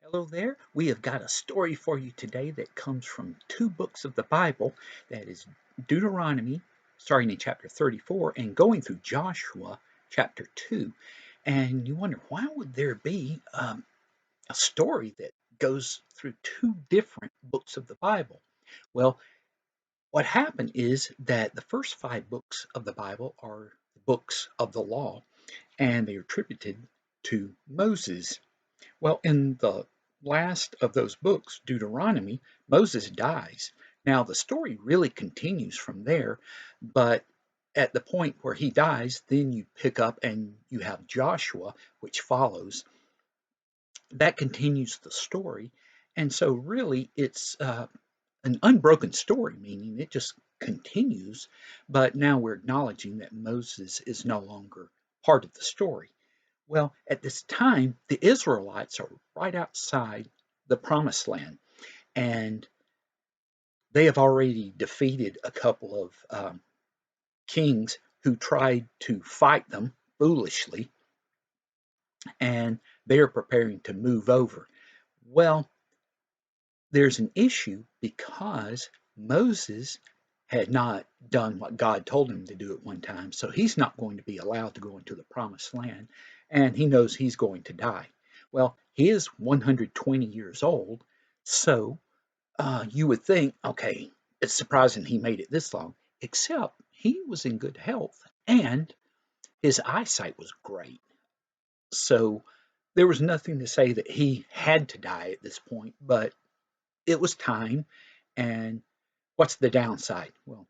Hello there. We have got a story for you today that comes from two books of the Bible. That is Deuteronomy, starting in chapter 34, and going through Joshua, chapter 2. And you wonder, why would there be a story that goes through two different books of the Bible? Well, what happened is that the first five books of the Bible are the books of the law, and they are attributed to Moses. Well, in the last of those books, Deuteronomy, Moses dies. Now, the story really continues from there, but at the point where he dies, then you pick up and you have Joshua, which follows. That continues the story. And so, really, it's an unbroken story, meaning it just continues, but now we're acknowledging that Moses is no longer part of the story. Well, at this time, the Israelites are right outside the promised land, and they have already defeated a couple of kings who tried to fight them foolishly, and they are preparing to move over. Well, there's an issue because Moses had not done what God told him to do at one time, so he's not going to be allowed to go into the promised land, and he knows he's going to die. Well, he is 120 years old, so you would think, okay, it's surprising he made it this long, except he was in good health and his eyesight was great. So there was nothing to say that he had to die at this point, but it was time. And what's the downside? Well,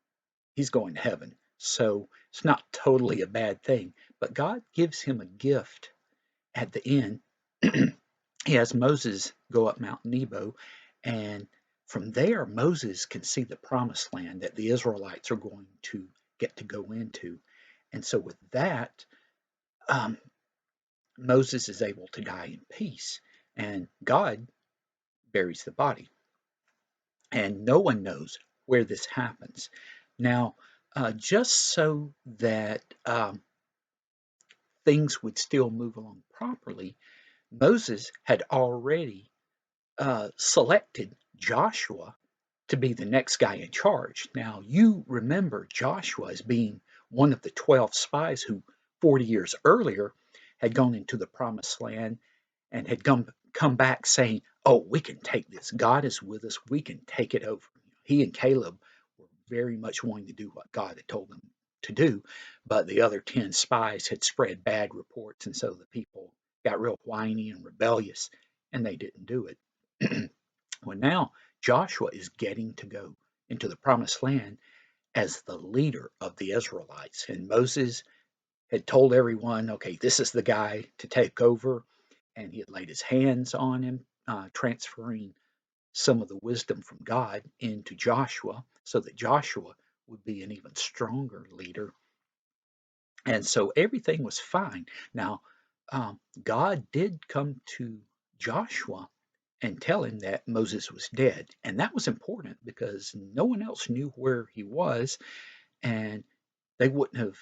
he's going to heaven. So it's not totally a bad thing. But God gives him a gift at the end. He has Moses go up Mount Nebo, and from there, Moses can see the promised land that the Israelites are going to get to go into. And so, with that, um, Moses is able to die in peace, and God buries the body. And no one knows where this happens. Now, just so that things would still move along properly, Moses had already selected Joshua to be the next guy in charge. Now, you remember Joshua as being one of the 12 spies who 40 years earlier had gone into the promised land and had come back saying, "Oh, we can take this. God is with us. We can take it over." He and Caleb were very much wanting to do what God had told them to do, but the other 10 spies had spread bad reports, and so the people got real whiny and rebellious, and they didn't do it. Well, now Joshua is getting to go into the promised land as the leader of the Israelites, and Moses had told everyone, okay, this is the guy to take over, and he had laid his hands on him, transferring some of the wisdom from God into Joshua so that Joshua would be an even stronger leader. And so everything was fine. Now, God did come to Joshua and tell him that Moses was dead. And that was important because no one else knew where he was, and they wouldn't have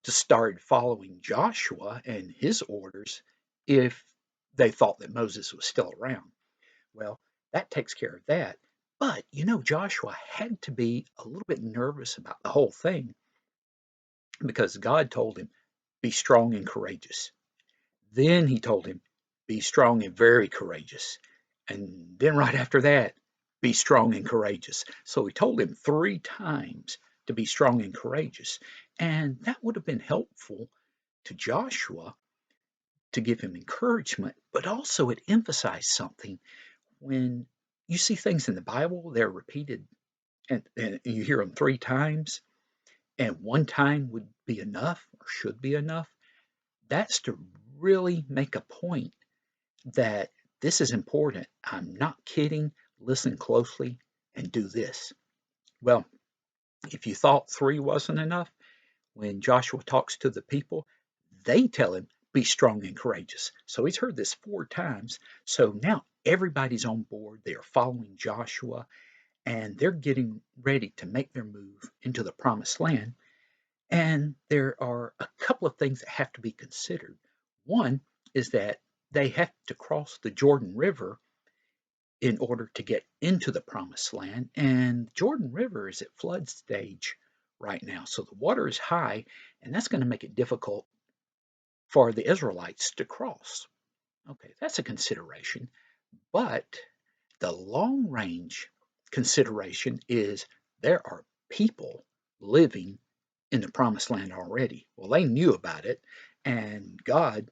just started following Joshua and his orders if they thought that Moses was still around. Well, that takes care of that. But, Joshua had to be a little bit nervous about the whole thing because God told him, be strong and courageous. Then he told him, be strong and very courageous. And then right after that, be strong and courageous. So he told him three times to be strong and courageous. And that would have been helpful to Joshua to give him encouragement, but also it emphasized something. When you see things in the Bible, they're repeated and you hear them three times, and one time would be enough or should be enough. That's to really make a point that this is important. I'm not kidding. Listen closely and do this. Well, if you thought three wasn't enough, when Joshua talks to the people, they tell him, be strong and courageous. So he's heard this four times. So now everybody's on board. They are following Joshua and they're getting ready to make their move into the promised land. And there are a couple of things that have to be considered. One is that they have to cross the Jordan River in order to get into the promised land. And the Jordan River is at flood stage right now. So the water is high, and that's going to make it difficult for the Israelites to cross. Okay, that's a consideration. But the long range consideration is there are people living in the promised land already. Well, they knew about it, and God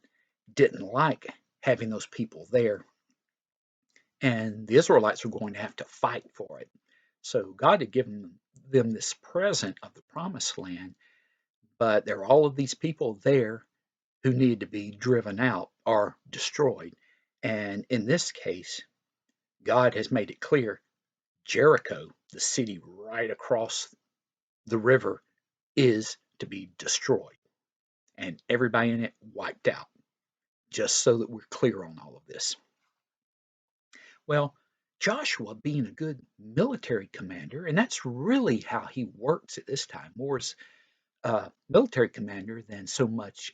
didn't like having those people there, and the Israelites were going to have to fight for it. So God had given them this present of the promised land, but there are all of these people there who needed to be driven out or destroyed. And in this case, God has made it clear Jericho, the city right across the river, is to be destroyed and everybody in it wiped out, just so that we're clear on all of this. Well, Joshua, being a good military commander, and that's really how he works at this time, more as a military commander than so much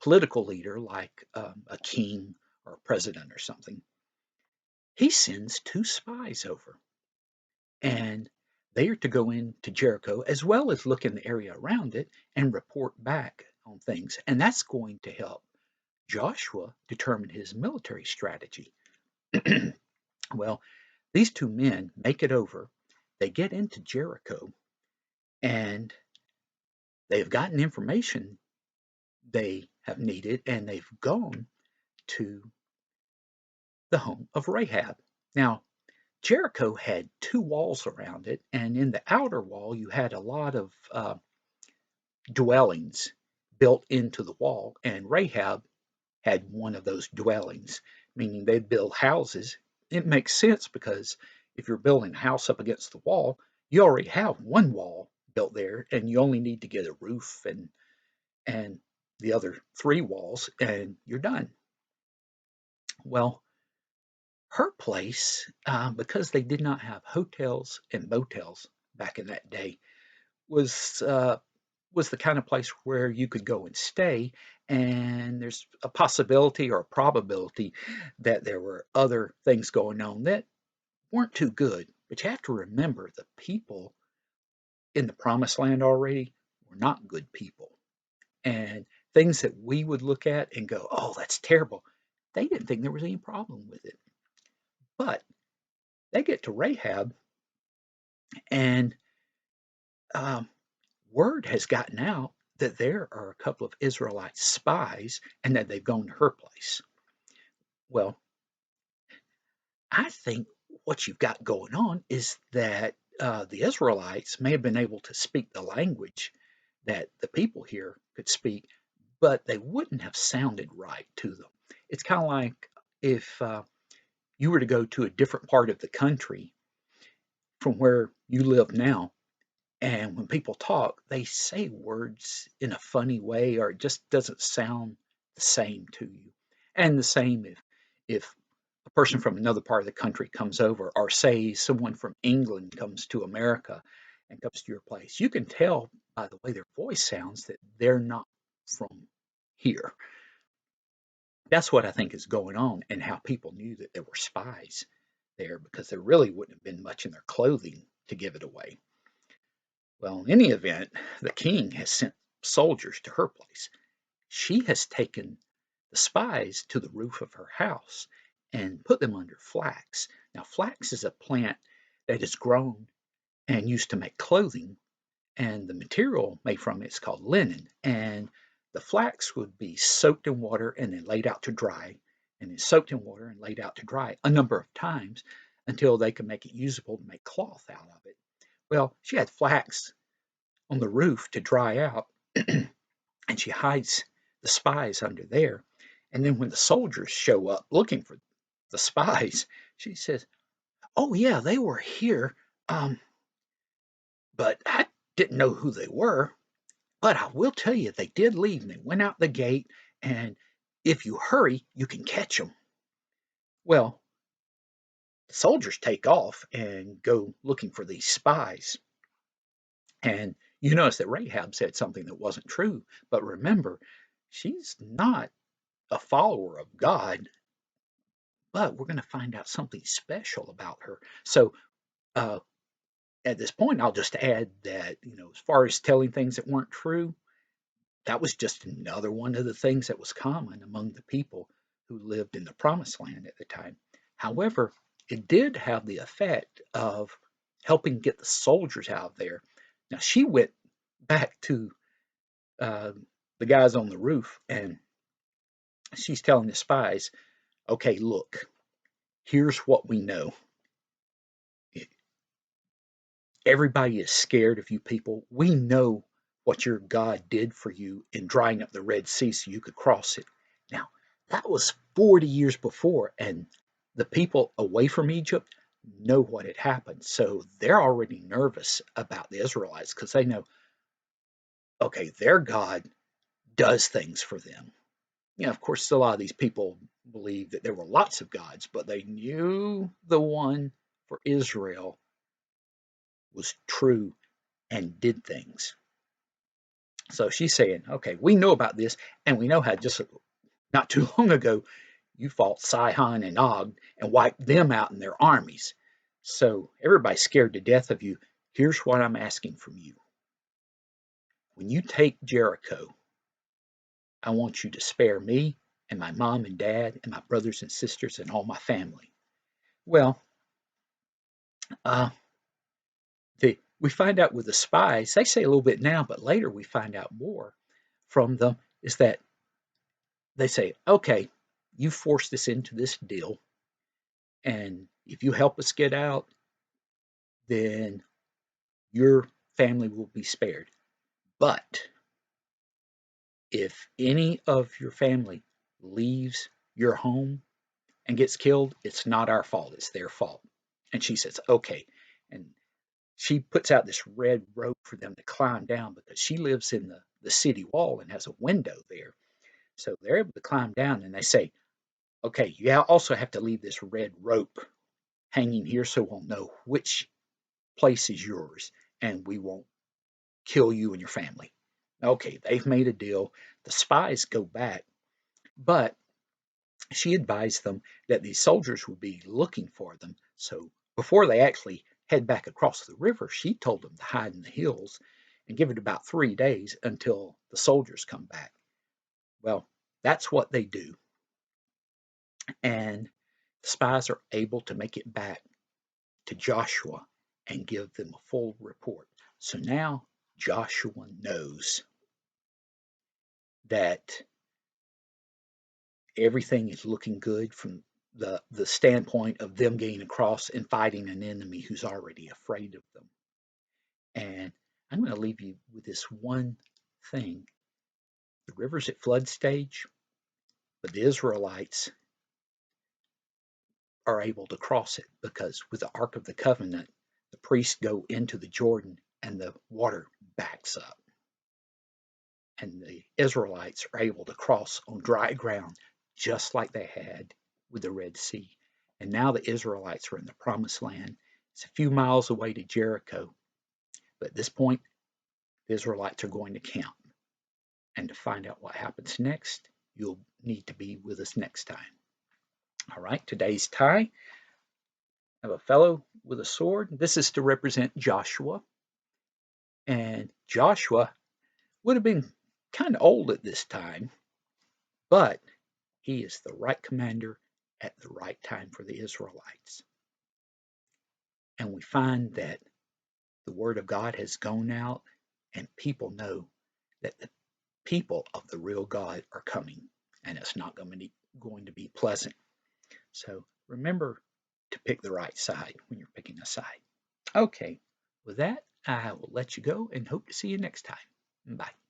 political leader like a king or a president or something. He sends two spies over, and they are to go into Jericho as well as look in the area around it and report back on things. And that's going to help Joshua determine his military strategy. Well, these two men make it over. They get into Jericho and they've gotten information they have needed, and they've gone to the home of Rahab. Now, Jericho had two walls around it, and in the outer wall, you had a lot of dwellings built into the wall, and Rahab had one of those dwellings, meaning they'd build houses. It makes sense because if you're building a house up against the wall, you already have one wall built there, and you only need to get a roof and the other three walls, and you're done. Well, her place, because they did not have hotels and motels back in that day, was was the kind of place where you could go and stay, and there's a possibility or a probability that there were other things going on that weren't too good. But you have to remember the people in the promised land already were not good people. And things that we would look at and go, oh, that's terrible. They didn't think there was any problem with it. But they get to Rahab, and um, word has gotten out that there are a couple of Israelite spies and that they've gone to her place. Well, I think what you've got going on is that the Israelites may have been able to speak the language that the people here could speak, but they wouldn't have sounded right to them. It's kind of like if you were to go to a different part of the country from where you live now, and when people talk, they say words in a funny way, or it just doesn't sound the same to you. And the same if a person from another part of the country comes over, or say someone from England comes to America and comes to your place, you can tell by the way their voice sounds that they're not from here. That's what I think is going on, and how people knew that there were spies there, because there really wouldn't have been much in their clothing to give it away. Well, in any event, the king has sent soldiers to her place. She has taken the spies to the roof of her house and put them under flax. Now, flax is a plant that is grown and used to make clothing, and the material made from it is called linen. And the flax would be soaked in water and then laid out to dry, and then soaked in water and laid out to dry a number of times until they could make it usable to make cloth out of it. Well, she had flax on the roof to dry out, and she hides the spies under there. And then when the soldiers show up looking for the spies, she says, "Oh yeah, they were here, um, but I didn't know who they were. But I will tell you, they did leave, and they went out the gate. And if you hurry, you can catch them." Well, the soldiers take off and go looking for these spies. And you notice that Rahab said something that wasn't true. But remember, she's not a follower of God but we're going to find out something special about her. So uh, at this point, I'll just add that, as far as telling things that weren't true, that was just another one of the things that was common among the people who lived in the promised land at the time. However, it did have the effect of helping get the soldiers out of there. Now, she went back to uh, the guys on the roof and she's telling the spies, okay, look, here's what we know. Everybody is scared of you people. We know what your God did for you in drying up the Red Sea so you could cross it. Now, that was 40 years before, and the people away from Egypt know what had happened. So they're already nervous about the Israelites because they know, okay, their God does things for them. Of course, a lot of these people believe that there were lots of gods, but they knew the one for Israel was true and did things. So she's saying, okay, we know about this, and we know how just not too long ago you fought Sihon and Og and wiped them out in their armies. So everybody's scared to death of you. Here's what I'm asking from you. When you take Jericho, I want you to spare me and my mom and dad and my brothers and sisters and all my family. Well, uh, we find out with the spies, they say a little bit now, but later we find out more from them, is that they say, okay, you forced us into this deal, and if you help us get out, then your family will be spared. But if any of your family leaves your home and gets killed, it's not our fault, it's their fault. And she says, okay. And she puts out this red rope for them to climb down because she lives in the city wall and has a window there. So they're able to climb down and they say, okay, you also have to leave this red rope hanging here so we'll know which place is yours and we won't kill you and your family. Okay, they've made a deal. The spies go back, but she advised them that these soldiers would be looking for them. So before they actually head back across the river, she told them to hide in the hills and give it about 3 days until the soldiers come back. Well, that's what they do. And the spies are able to make it back to Joshua and give them a full report. So now Joshua knows that everything is looking good from the standpoint of them getting across and fighting an enemy who's already afraid of them. And I'm going to leave you with this one thing. The river's at flood stage, but the Israelites are able to cross it because with the Ark of the Covenant, the priests go into the Jordan and the water backs up. And the Israelites are able to cross on dry ground just like they had with the Red Sea. And now the Israelites are in the promised land. It's a few miles away to Jericho. But at this point, the Israelites are going to camp. And to find out what happens next, you'll need to be with us next time. All right, today's tie. I have a fellow with a sword. This is to represent Joshua. And Joshua would have been kind of old at this time, but he is the right commander at the right time for the Israelites. And we find that the word of God has gone out, and people know that the people of the real God are coming, and it's not going to be pleasant. So remember to pick the right side when you're picking a side. Okay, with that, I will let you go and hope to see you next time. Bye.